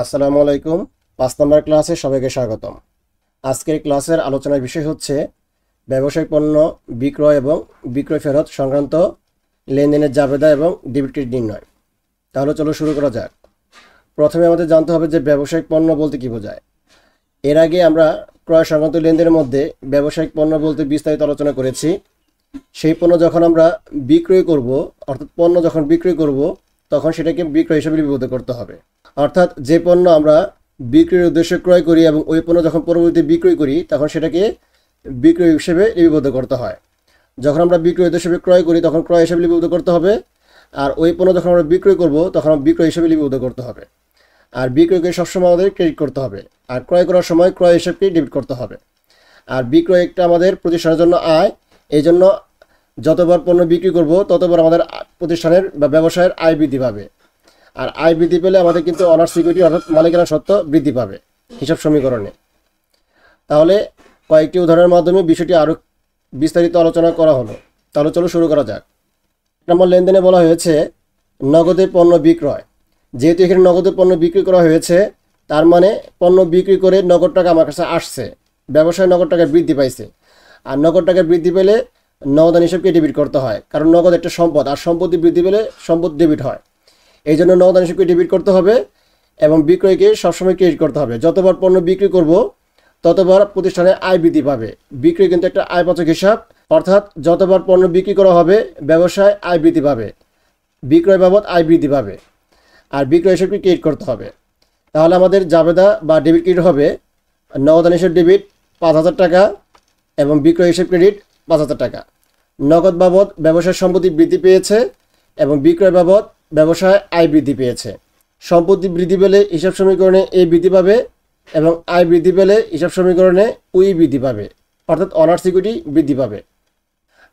আসসালামু আলাইকুম। ৫ নম্বর ক্লাসে সবাইকে স্বাগতম। আজকের ক্লাসের আলোচনার বিষয় হচ্ছে ব্যবসায়িক পণ্য বিক্রয় এবং বিক্রয় ফেরত সংক্রান্ত লেনদেনের জাবেদা এবং ডেবিট ক্রেডিট নির্ণয়। তাহলে চলো শুরু করা যাক। প্রথমে আমাদের জানতে হবে যে ব্যবসায়িক পণ্য বলতে কী বোঝায়। এর আগে আমরা ক্রয় সংক্রান্ত লেনদেনের মধ্যে ব্যবসায়িক পণ্য বলতে বিস্তারিত আলোচনা করেছি। সেই পণ্য যখন আমরা বিক্রয় করব, অর্থাৎ পণ্য যখন বিক্রয় করব, তখন সেটাকে বিক্রয় হিসেবে লিপিবদ্ধ করতে হবে। অর্থাৎ যে পণ্য আমরা বিক্রয়ের উদ্দেশ্যে ক্রয় করি এবং ওই পণ্য যখন পরবর্তীতে বিক্রয় করি তখন সেটাকে বিক্রয় হিসেবে লিপিবদ্ধ করতে হয়। যখন আমরা বিক্রয় উদ্দেশ্যে ক্রয় করি তখন ক্রয় হিসেবে লিপিবদ্ধ করতে হবে, আর ওই পণ্য যখন আমরা বিক্রয় করব তখন বিক্রয় হিসেবে লিপিবদ্ধ করতে হবে। আর বিক্রয়কে সবসময় আমাদের ক্রেডিট করতে হবে, আর ক্রয় করার সময় ক্রয় হিসাবকে ডেবিট করতে হবে। আর বিক্রয় একটা আমাদের প্রতিষ্ঠানের জন্য আয়, এই জন্য যতবার পণ্য বিক্রি করব ততবার আমাদের প্রতিষ্ঠানের বা ব্যবসায়ের আয় বৃদ্ধি পাবে। আর আয় বৃদ্ধি পেলে আমাদের কিন্তু অনার সিকিউরিটি অর্থাৎ মালিকানা সত্ত্ব বৃদ্ধি পাবে হিসাব সমীকরণে। তাহলে কয়েকটি উদাহরণের মাধ্যমে বিষয়টি আরও বিস্তারিত আলোচনা করা হলো। তাহলে চলো শুরু করা যাক। নম্বর লেনদেনে বলা হয়েছে নগদে পণ্য বিক্রয়। যেহেতু এখানে নগদে পণ্য বিক্রি করা হয়েছে, তার মানে পণ্য বিক্রি করে নগদ টাকা আমার কাছে আসছে, ব্যবসায় নগদ টাকা বৃদ্ধি পাইছে। আর নগদ টাকা বৃদ্ধি পেলে নগদান হিসাবকে ডেবিট করতে হয়, কারণ নগদ একটা সম্পদ, আর সম্পত্তি বৃদ্ধি পেলে সম্পদ ডেবিট হয়। এই জন্য নগদান হিসাবকে ডেবিট করতে হবে এবং বিক্রয়কে সবসময় ক্রেডিট করতে হবে। যতবার পণ্য বিক্রি করব ততবার প্রতিষ্ঠানে আয় বৃদ্ধি পাবে। বিক্রয় কিন্তু একটা আয়বাচক হিসাব, অর্থাৎ যতবার পণ্য বিক্রি করা হবে ব্যবসায় আয় বৃদ্ধি পাবে, বিক্রয় বাবদ আয় বৃদ্ধি পাবে, আর বিক্রয় হিসাবকে ক্রেডিট করতে হবে। তাহলে আমাদের জাবেদা বা ডেবিট ক্রেডিট হবে নগদান হিসাব ডেবিট ৫,০০০ টাকা এবং বিক্রয় হিসাব ক্রেডিট ৫,০০০ টাকা। নগদ বাবদ ব্যবসায় সম্পত্তি বৃদ্ধি পেয়েছে এবং বিক্রয় বাবদ ব্যবসায় আয় বৃদ্ধি পেয়েছে। সম্পত্তি বৃদ্ধি পেলে হিসাব সমীকরণে এ বৃদ্ধি পাবে এবং আয় বৃদ্ধি পেলে হিসাব সমীকরণে উই বৃদ্ধি পাবে, অর্থাৎ অনার সিকিউরিটি বৃদ্ধি পাবে।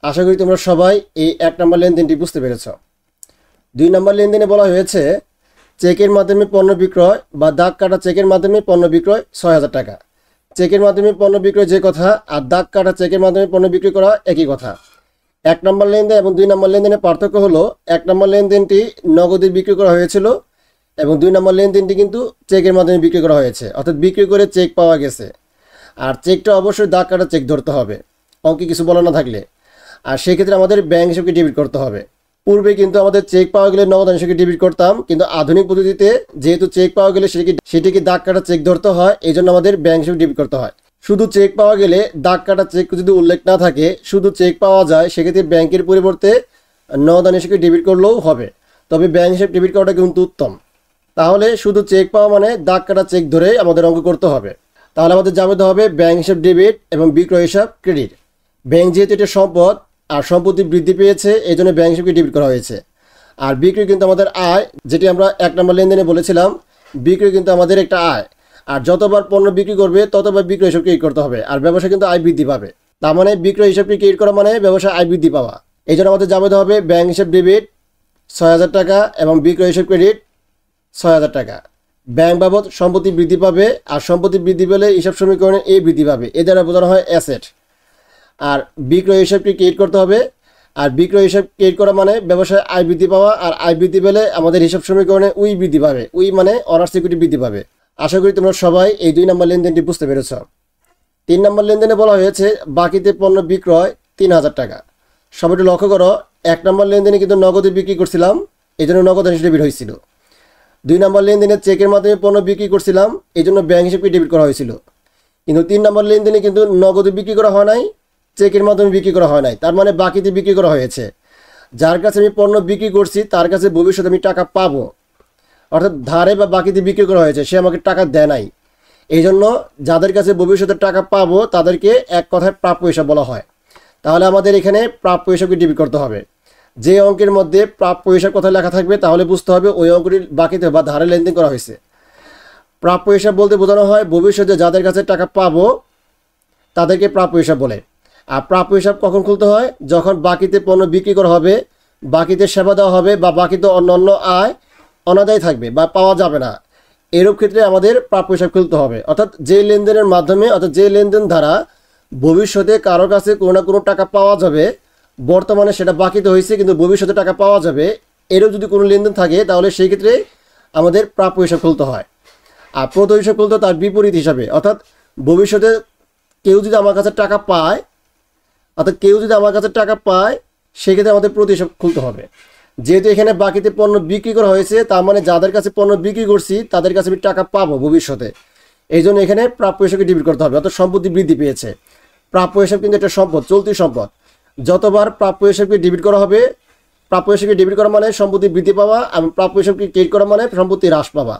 আশা করি তোমরা সবাই এই ১ নম্বর লেনদেনটি বুঝতে পেরেছ। ২ নম্বর লেনদেনে বলা হয়েছে চেকের মাধ্যমে পণ্য বিক্রয় বা দাগ কাটা চেকের মাধ্যমে পণ্য বিক্রয় ৬,০০০ টাকা। চেকের মাধ্যমে পণ্য বিক্রয় যে কথা, আর দাগ কাটা চেকের মাধ্যমে পণ্য বিক্রি করা একই কথা। ১ নম্বর লেনদেন এবং ২ নম্বর লেনদেনের পার্থক্য হলো ১ নম্বর লেনদেনটি নগদে বিক্রি করা হয়েছিল এবং ২ নম্বর লেনদেনটি কিন্তু চেকের মাধ্যমে বিক্রি করা হয়েছে, অর্থাৎ বিক্রি করে চেক পাওয়া গেছে। আর চেকটা অবশ্যই দাগ কাটা চেক ধরতে হবে, অঙ্কে কিছু বলা না থাকলে। আর সেক্ষেত্রে আমাদের ব্যাংক হিসাবকে ডেবিট করতে হবে। পূর্বে কিন্তু আমাদের চেক পাওয়া গেলে নগদান হিসাবকে ডেবিট করতাম, কিন্তু আধুনিক পদ্ধতিতে যেহেতু চেক পাওয়া গেলে সেটিকে দাগ কাটা চেক ধরতে হয়, এই জন্য আমাদের ব্যাংক হিসাবে ডেবিট করতে হয়। শুধু চেক পাওয়া গেলে দাগ কাটা চেক যদি উল্লেখ না থাকে, শুধু চেক পাওয়া যায়, সেক্ষেত্রে ব্যাংকের পরিবর্তে নগদান হিসেবে ডেবিট করলেও হবে, তবে ব্যাংক হিসেবে ডেবিট করাটা কিন্তু উত্তম। তাহলে শুধু চেক পাওয়া মানে দাগ কাটা চেক ধরে আমাদের অঙ্ক করতে হবে। তাহলে আমাদের জানতে হবে ব্যাংক হিসাব ডেবিট এবং বিক্রয় হিসাব ক্রেডিট। ব্যাংক যেহেতু এটা সম্পদ আর সম্পত্তি বৃদ্ধি পেয়েছে, এই জন্য ব্যাংক হিসাবকে ডেবিট করা হয়েছে। আর বিক্রয় কিন্তু আমাদের আয়, যেটি আমরা ১ নম্বর লেনদেনে বলেছিলাম, বিক্রয় কিন্তু আমাদের একটা আয়। আর যতবার পণ্য বিক্রি করবে ততবার বিক্রয় হিসাব ক্রেডিট করতে হবে, আর ব্যবসা কিন্তু আয় বৃদ্ধি পাবে। তার মানে বিক্রয় হিসাবকে ক্রেডিট করা মানে ব্যবসায় আয় বৃদ্ধি পাওয়া। এই জন্য আমাদের জানতে হবে ব্যাংক হিসাব ডেবিট ৬,০০০ টাকা এবং বিক্রয় হিসাব ক্রেডিট ৬,০০০ টাকা। ব্যাংক বাবদ সম্পত্তি বৃদ্ধি পাবে, আর সম্পত্তি বৃদ্ধি পেলে হিসাব সমীকরণে এ বৃদ্ধি পাবে, এ দ্বারা বোঝানো হয় অ্যাসেট। আর বিক্রয় হিসাবকে ক্রেডিট করতে হবে, আর বিক্রয় হিসাব ক্রেডিট করা মানে ব্যবসায় আয় বৃদ্ধি পাওয়া, আর আয় বৃদ্ধি পেলে আমাদের হিসাব সমীকরণে উই বৃদ্ধি পাবে, উই মানে অনার সিকিউরিটি বৃদ্ধি পাবে। আশা করি তোমরা সবাই এই ২ নম্বর লেনদেনটি বুঝতে পেরেছ। ৩ নম্বর লেনদেনে বলা হয়েছে বাকিতে পণ্য বিক্রয় ৩,০০০ টাকা। সবাই একটু লক্ষ্য করো, ১ নম্বর লেনদেনে কিন্তু নগদে বিক্রি করছিলাম, এই জন্য নগদ হিসেবে ডেবিট হয়েছিল। ২ নম্বর লেনদেনে চেকের মাধ্যমে পণ্য বিক্রি করছিলাম, এই জন্য ব্যাংক হিসেবে ডেবিট করা হয়েছিল। কিন্তু ৩ নম্বর লেনদেনে কিন্তু নগদে বিক্রি করা হয় নাই, চেকের মাধ্যমে বিক্রি করা হয় নাই, তার মানে বাকিতে বিক্রি করা হয়েছে। যার কাছে আমি পণ্য বিক্রি করছি তার কাছে ভবিষ্যতে আমি টাকা পাবো, অর্থাৎ ধারে বা বাকিতে বিক্রি করা হয়েছে, সে আমাকে টাকা দেয় নাই। এই জন্য যাদের কাছে ভবিষ্যতে টাকা পাবো তাদেরকে এক কথায় প্রাপ্য হিসাব বলা হয়। তাহলে আমাদের এখানে প্রাপ্য হিসাবকে ডেবিট করতে হবে। যে অঙ্কের মধ্যে প্রাপ্য হিসাব কথা লেখা থাকবে তাহলে বুঝতে হবে ওই অঙ্কটি বাকিতে বা ধারে লেনদেন করা হয়েছে। প্রাপ্য হিসাব বলতে বোঝানো হয় ভবিষ্যতে যাদের কাছে টাকা পাবো তাদেরকে প্রাপ্য হিসাব বলে। আর প্রাপ্য হিসাব কখন খুলতে হয়? যখন বাকিতে পণ্য বিক্রি করা হবে, বাকিতে সেবা দেওয়া হবে, বা বাকিতে অন্যান্য আয় অনাদায় থাকবে বা পাওয়া যাবে না, এরূপ ক্ষেত্রে আমাদের প্রাপ্য হিসাব খুলতে হবে। অর্থাৎ যে লেনদেনের মাধ্যমে, অর্থাৎ যে লেনদেন দ্বারা ভবিষ্যতে কারো কাছে কোনো না কোনো টাকা পাওয়া যাবে, বর্তমানে সেটা বাকিতে হয়েছে কিন্তু ভবিষ্যতে টাকা পাওয়া যাবে, এরও যদি কোনো লেনদেন থাকে তাহলে সেই ক্ষেত্রে আমাদের প্রাপ্য হিসাব খুলতে হয়। আর প্রত হিসাব খুলতে তার বিপরীত হিসাবে, অর্থাৎ ভবিষ্যতে কেউ যদি আমার কাছে টাকা পায়, সেক্ষেত্রে আমাদের প্রতি হিসাব খুলতে হবে। যেহেতু এখানে বাকিতে পণ্য বিক্রি করা হয়েছে, তার মানে যাদের কাছে পণ্য বিক্রি করছি তাদের কাছে আমি টাকা পাবো ভবিষ্যতে, এই জন্য এখানে প্রাপ্য হিসাবকে ডেবিট করতে হবে। অর্থাৎ সম্পত্তি বৃদ্ধি পেয়েছে, প্রাপ্য হিসাব কিন্তু একটা সম্পদ, চলতি সম্পদ। যতবার প্রাপ্য হিসাবকে ডেবিট করা হবে, প্রাপ্য হিসাবকে ডেবিট করা মানে সম্পত্তি বৃদ্ধি পাওয়া, এবং প্রাপ্য হিসাবকে ক্রেডিট করা মানে সম্পত্তি হ্রাস পাওয়া।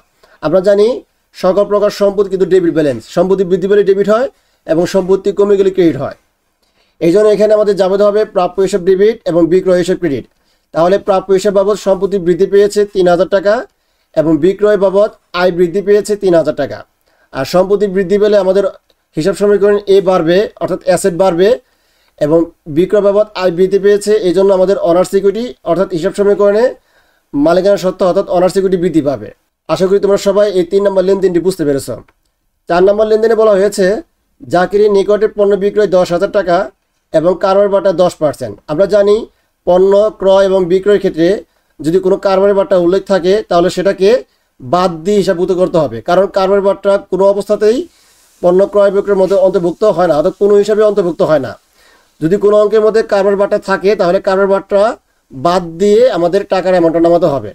আমরা জানি সকল প্রকার সম্পত্তি কিন্তু ডেবিট ব্যালেন্স, সম্পত্তি বৃদ্ধি পেলে ডেবিট হয় এবং সম্পত্তি কমে গেলে ক্রেডিট হয়। এই জন্য এখানে আমাদের যাবে হবে প্রাপ্য হিসাব ডেবিট এবং বিক্রয় হিসাব ক্রেডিট। তাহলে প্রাপ্য হিসাব বাবদ সম্পত্তি বৃদ্ধি পেয়েছে 3000 টাকা এবং বিক্রয় বাবদ আয় বৃদ্ধি পেয়েছে 3000 টাকা। আর সম্পত্তি বৃদ্ধি পেলে আমাদের হিসাব সমীকরণ এ বাড়বে, অর্থাৎ অ্যাসেট বাড়বে, এবং বিক্রয় বাবদ আয় বৃদ্ধি পেয়েছে, এই জন্য আমাদের অনার্স ইকুইটি অর্থাৎ হিসাব সমীকরণে মালিকানা সত্ত্ব অর্থাৎ অনার্স ইকুইটি বৃদ্ধি পাবে। আশা করি তোমরা সবাই এই 3 নম্বর লেনদেনটি বুঝতে পেরেছ। 4 নম্বর লেনদেনে বলা হয়েছে জাকিরের নিকটে পণ্য বিক্রয় 10,000 টাকা এবং কারবার বাটা 10%। আমরা জানি পণ্য ক্রয় এবং বিক্রয়ের ক্ষেত্রে যদি কোনো কারবারের বাটা উল্লেখ থাকে তাহলে সেটাকে বাদ দিয়ে হিসাবভুক্ত করতে হবে, কারণ কারবারের বাটা কোনো অবস্থাতেই পণ্য ক্রয় বিক্রয়ের মধ্যে অন্তর্ভুক্ত হয় না, অর্থাৎ কোনো হিসাবে অন্তর্ভুক্ত হয় না। যদি কোনো অঙ্কের মধ্যে কারবার বাটা থাকে তাহলে কারবার বাটা বাদ দিয়ে আমাদের টাকার অ্যামাউন্টটা নামাতে হবে।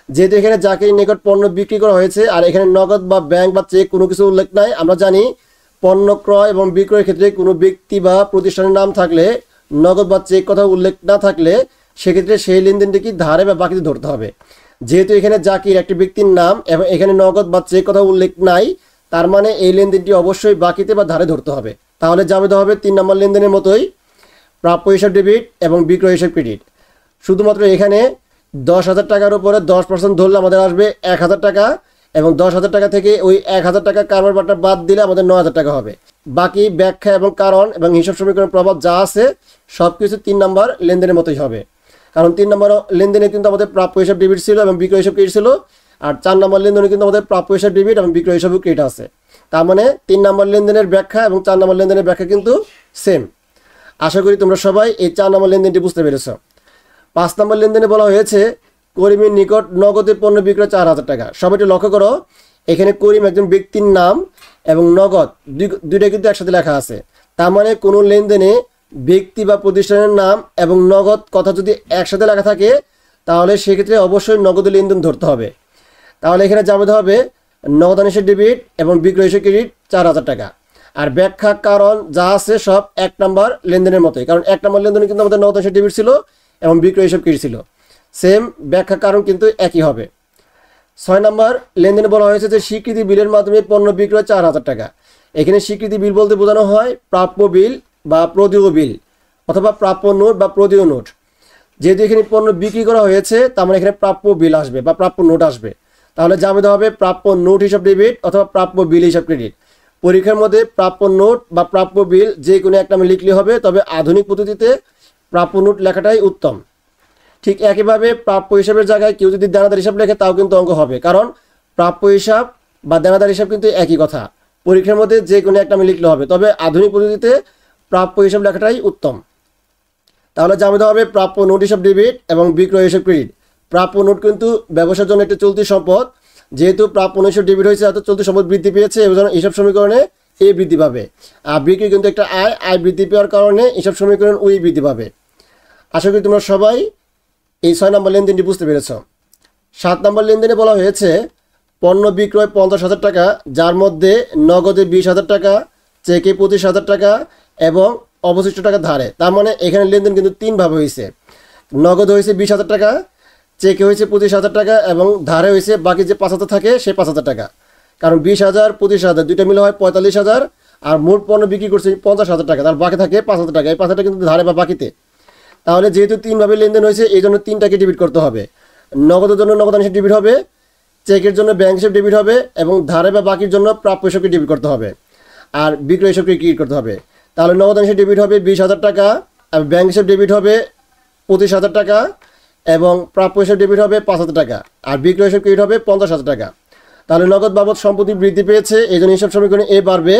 যেহেতু এখানে জাকিরের নিকট পণ্য বিক্রি করা হয়েছে আর এখানে নগদ বা ব্যাংক বা চেক কোনো কিছু উল্লেখ নাই, আমরা জানি পণ্য ক্রয় এবং বিক্রয়ের ক্ষেত্রে কোনো ব্যক্তি বা প্রতিষ্ঠানের নাম থাকলে, নগদ বা চেক কথা উল্লেখ না থাকলে সেক্ষেত্রে সেই লেনদেনটি কি ধারে বা বাকিতে ধরতে হবে। যেহেতু এখানে জাকির একটি ব্যক্তির নাম এবং এখানে নগদ বা চেক কথা উল্লেখ নাই, তার মানে এই লেনদেনটি অবশ্যই বাকিতে বা ধারে ধরতে হবে। তাহলে যাবে হবে 3 নম্বর লেনদেনের মতোই প্রাপ্য হিসাব ডেবিট এবং বিক্রয় হিসাব ক্রেডিট। শুধুমাত্র এখানে 10,000 টাকার উপরে 10% ধরলে আমাদের আসবে 1,000 টাকা, এবং 10,000 টাকা থেকে ওই 1,000 টাকা কারবার বাটা বাদ দিলে আমাদের 9,000 টাকা হবে। বাকি ব্যাখ্যা এবং কারণ এবং হিসাব সমীকরণের প্রভাব যা আছে সব কিছু 3 নম্বর লেনদেনের মতোই হবে, কারণ 3 নম্বর লেনদেনে কিন্তু আমাদের প্রাপ্য হিসাব ডেবিট ছিল এবং বিক্রয় হিসাব ক্রেডিট ছিল, আর 4 নম্বর লেনদেনে কিন্তু আমাদের প্রাপ্য হিসাব ডেবিট এবং বিক্রয় হিসাব ক্রেডিট আছে। তার মানে 3 নম্বর লেনদেনের ব্যাখ্যা এবং 4 নম্বর লেনদেনের ব্যাখ্যা কিন্তু সেম। আশা করি তোমরা সবাই এই 4 নম্বর লেনদেনটি বুঝতে পেরেছ। 5 নম্বর লেনদেনে বলা হয়েছে করিমের নিকট নগদে পণ্য বিক্রয় 4,000 টাকা। সবাইটি লক্ষ্য করো, এখানে করিম একজন ব্যক্তির নাম এবং নগদ দুইটা কিন্তু একসাথে লেখা আছে। তার মানে কোনো লেনদেনে ব্যক্তি বা প্রতিষ্ঠানের নাম এবং নগদ কথা যদি একসাথে লেখা থাকে তাহলে সেক্ষেত্রে অবশ্যই নগদ লেনদেন ধরতে হবে। তাহলে এখানে যাবে হবে নগদান হিসেবে ডেবিট এবং বিক্রয় হিসেবে ক্রেডিট 4,000 টাকা। আর ব্যাখ্যা কারণ যা আছে সব 1 নম্বর লেনদেনের মতোই, কারণ 1 নম্বর লেনদেনে কিন্তু আমাদের নগদান হিসেবে ডেবিট ছিল এবং বিক্রয় হিসেবে ক্রেডিট ছিল, সেম ব্যাখ্যা কারণ কিন্তু একই হবে। 6 নম্বর লেনদেনে বলা হয়েছে যে স্বীকৃতি বিলের মাধ্যমে পণ্য বিক্রয় 4,000 টাকা। এখানে স্বীকৃতি বিল বলতে বোঝানো হয় প্রাপ্য বিল বা প্রদেয় বিল অথবা প্রাপ্য নোট বা প্রদেয় নোট। যেহেতু এখানে পণ্য বিক্রি করা হয়েছে তার মানে এখানে প্রাপ্য বিল আসবে বা প্রাপ্য নোট আসবে। তাহলে যাবে হবে প্রাপ্য নোট হিসাব ডেবিট অথবা প্রাপ্য বিল হিসাব ক্রেডিট। পরীক্ষার মধ্যে প্রাপ্য নোট বা প্রাপ্য বিল যে কোনো একটা নামে লিখলে হবে, তবে আধুনিক পদ্ধতিতে প্রাপ্য নোট লেখাটাই উত্তম। ঠিক একইভাবে প্রাপ্য হিসাবের জায়গায় কেউ যদি দেনাদার হিসাব লেখে তাও কিন্তু অঙ্ক হবে, কারণ প্রাপ্য হিসাব বা দেনাদার হিসাব কিন্তু একই কথা। পরীক্ষার মধ্যে যে কোনো একটা নামে লিখলে হবে, তবে আধুনিক পদ্ধতিতে প্রাপ্য হিসাব লেখাটাই উত্তম। তাহলে জানতে হবে প্রাপ্য নোট হিসাব ডেবিট এবং বিক্রয় হিসাব ক্রেডিট। প্রাপ্য নোট কিন্তু ব্যবসার জন্য একটি চলতি সম্পদ, যেহেতু প্রাপ্য নোট হিসাব ডেবিট হয়েছে অর্থাৎ চলতি সম্পদ বৃদ্ধি পেয়েছে এবং হিসাব সমীকরণে এ বৃদ্ধি পাবে। আর বিক্রি কিন্তু একটা আয় বৃদ্ধি পাওয়ার কারণে হিসাব সমীকরণ ওই বৃদ্ধি পাবে। আশা করি তোমরা সবাই এই 6 নম্বর লেনদেনটি বুঝতে পেরেছ। 7 নম্বর লেনদেনে বলা হয়েছে পণ্য বিক্রয় 50,000 টাকা, যার মধ্যে নগদে 20,000 টাকা, চেকে 25,000 টাকা এবং অবশিষ্ট টাকা ধারে। তার মানে এখানে লেনদেন কিন্তু 3 ভাবে হয়েছে। নগদ হয়েছে 20,000 টাকা, চেকে হয়েছে 25,000 টাকা এবং ধারে হয়েছে বাকি যে 5,000 থাকে সে 5,000 টাকা। কারণ 20,000 25,000 দুইটা মিলে হয় 45,000, আর মোট পণ্য বিক্রি করছে 50,000 টাকা, তার বাকি থাকে 5,000 টাকা। এই 5,000 টাকা কিন্তু ধারে বা বাকিতে। তাহলে যেহেতু 3 ভাবে লেনদেন হয়েছে এই জন্য 3টাকে ডেবিট করতে হবে। নগদের জন্য নগদান হিসেবে ডেবিট হবে, চেকের জন্য ব্যাংক হিসেবে ডেবিট হবে এবং ধারে বা বাকির জন্য প্রাপ্য হিসেবে ডেবিট করতে হবে, আর বিক্রয় হিসেবে ক্রেডিট করতে হবে। তাহলে নগদান হিসেবে ডেবিট হবে 20,000 টাকা, আর ব্যাংক হিসেবে ডেবিট হবে 25,000 টাকা এবং প্রাপ্য হিসেবে ডেবিট হবে 5,000 টাকা, আর বিক্রয় হিসেবে ক্রেডিট হবে 50,000 টাকা। তাহলে নগদ বাবদ সম্পত্তি বৃদ্ধি পেয়েছে, এই জন্য হিসাব সমীকরণে এ বাড়বে।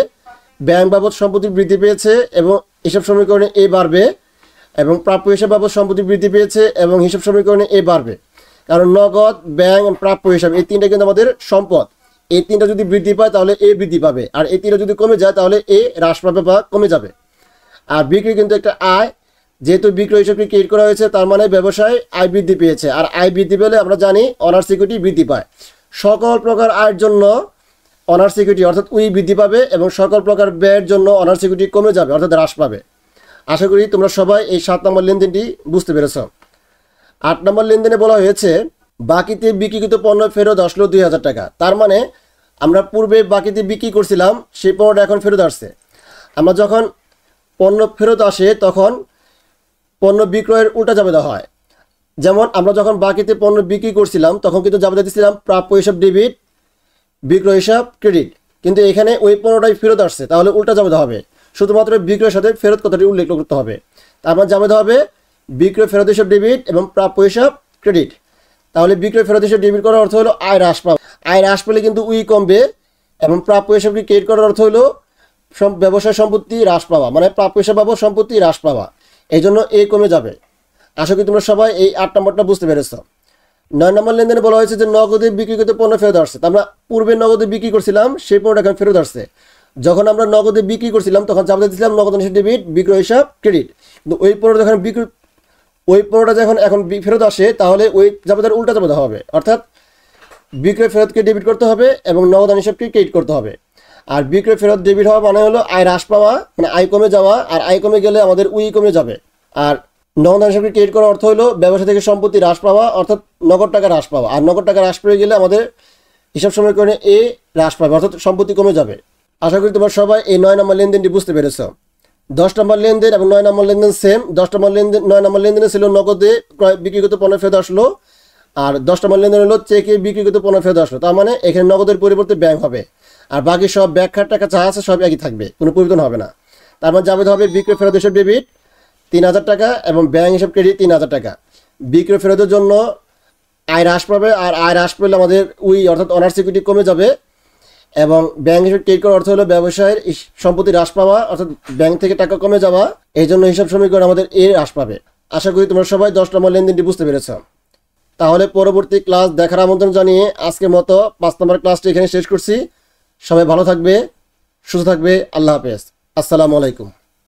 ব্যাংক বাবদ সম্পত্তি বৃদ্ধি পেয়েছে এবং হিসাব সমীকরণে এ বাড়বে, এবং প্রাপ্য হিসাব বাবদ সম্পত্তি বৃদ্ধি পেয়েছে এবং হিসাব সমীকরণে এ বাড়বে। কারণ নগদ, ব্যাংক, প্রাপ্য হিসাব এই 3টা কিন্তু আমাদের সম্পদ, এই তিনটা যদি বৃদ্ধি পায় তাহলে এ বৃদ্ধি পাবে, আর এই তিনটা যদি কমে যায় তাহলে এ হ্রাস পাবে বা কমে যাবে। আর বিক্রি কিন্তু একটা আয়, যেহেতু বিক্রয় হিসাবটি ক্রিয়েট করা হয়েছে তার মানে ব্যবসায় আয় বৃদ্ধি পেয়েছে, আর আয় বৃদ্ধি পেলে আমরা জানি অনার্স ইকুইটি বৃদ্ধি পায়। সকল প্রকার আয়ের জন্য অনার্স ইকুইটি অর্থাৎ উই বৃদ্ধি পাবে এবং সকল প্রকার ব্যয়ের জন্য অনার্স ইকুইটি কমে যাবে অর্থাৎ হ্রাস পাবে। আশা করি তোমরা সবাই এই 7 নম্বর লেনদেনটি বুঝতে পেরেছ। 8 নম্বর লেনদেনে বলা হয়েছে বাকিতে বিক্রিকৃত পণ্য ফেরত আসলো 2000 টাকা। তার মানে আমরা পূর্বে বাকিতে বিক্রি করছিলাম, সেই পণ্যটা এখন ফেরত আসছে। আমরা যখন পণ্য ফেরত আসে তখন পণ্য বিক্রয়ের উল্টা জাবেদা হয়। যেমন আমরা যখন বাকিতে পণ্য বিক্রি করছিলাম তখন কিন্তু জাবেদা দিচ্ছিলাম প্রাপ্য হিসাব ডেবিট, বিক্রয় হিসাব ক্রেডিট, কিন্তু এখানে ওই পণ্যটাই ফেরত আসছে, তাহলে উল্টা জাবেদা হবে। শুধুমাত্র বিক্রয়ের সাথে ফেরত কথাটি উল্লেখ করতে হবে। তারপর জাবেদা হবে বিক্রয় ফেরত হিসাব ডেবিট এবং প্রাপ্য হিসাব ক্রেডিট। তাহলে বিক্রয় ফেরত হিসাব ডেবিট করার অর্থ হলো আয় হ্রাস পাওয়া, আয় হ্রাস পেলে কিন্তু উই কমবে, এবং প্রাপ্য হিসাবটি ক্রেডিট করার অর্থ হলো ব্যবসায় সম্পত্তি হ্রাস পাওয়া, মানে প্রাপ্য হিসাব বাবদ সম্পত্তি হ্রাস পাওয়া, এই জন্য এ কমে যাবে। আশা করি তোমরা সবাই এই 8 নম্বরটা বুঝতে পেরেছ। 9 নম্বর লেনদেনে বলা হয়েছে যে নগদে বিক্রিকৃত পণ্য ফেরত আসছে। আমরা পূর্বে নগদে বিক্রি করছিলাম, সেই পণ্যটা এখন ফেরত আসছে। যখন আমরা নগদে বিক্রি করছিলাম তখন জাবেদা দিয়েছিলাম নগদ হিসাব ডেবিট, বিক্রয় হিসাব ক্রেডিট, কিন্তু ওই পণ্যটা যখন এখন ফেরত আসে তাহলে ওই জাবেদার উল্টা জাবেদা হবে, অর্থাৎ বিক্রয় ফেরতকে ডেবিট করতে হবে এবং নগদ হিসাবকে ক্রেডিট করতে হবে। আর বিক্রয় ফেরত ডেবিট হওয়া মানে হলো আয় হ্রাস পাওয়া, মানে আয় কমে যাওয়া, আর আয় কমে গেলে আমাদের উই কমে যাবে। আর নগদ হিসাবকে ক্রেডিট করার অর্থ হলো ব্যবসা থেকে সম্পত্তি হ্রাস পাওয়া, অর্থাৎ নগদ টাকা হ্রাস পাওয়া, আর নগদ টাকা হ্রাস পেয়ে গেলে আমাদের হিসাব সমীকরণে এ হ্রাস পাবে, অর্থাৎ সম্পত্তি কমে যাবে। আশা করি তোমরা সবাই এই 9 নম্বর লেনদেনটি বুঝতে পেরেছ। 10 নম্বর লেনদেন এবং 9 নম্বর লেনদেন সেম। 9 নম্বর লেনদেনে ছিল নগদে বিক্রিকৃত পণ্য ফেরত আসলো, আর 10 নম্বর লেনদেন হলো চেকে বিক্রিকৃত পণ্য ফেরত আসলো। তার মানে এখানে নগদের পরিবর্তে ব্যাংক হবে, আর বাকি সব ব্যাখ্যার টাকা যা আছে সব একই থাকবে, কোনো পরিবর্তন হবে না। তার মানে জাবেদা হবে বিক্রয় ফেরত হিসাব ডেবিট 3000 টাকা এবং ব্যাংক হিসাব ক্রেডিট 3000 টাকা। বিক্রয় ফেরতের জন্য আয় হ্রাস পাবে, আর আয় হ্রাস পেলে আমাদের উই অর্থাৎ অনার্স ইকুইটি কমে যাবে, এবং ব্যাংক হিসাব ক্রেডিট করার অর্থ হলো ব্যবসায়ের সম্পত্তি হ্রাস পাওয়া, অর্থাৎ ব্যাংক থেকে টাকা কমে যাওয়া, এই জন্য হিসাব সমীকরণ আমাদের এ হ্রাস পাবে। আশা করি তোমরা সবাই 10 নম্বর লেনদেনটি বুঝতে পেরেছ। তাহলে পরবর্তী ক্লাস দেখার আমন্ত্রণ জানিয়ে আজকের মতো 5 নম্বর ক্লাসটি এখানে শেষ করছি। সবাই ভালো থাকবে, সুস্থ থাকবে। আল্লাহ হাফেজ। আসসালামু আলাইকুম।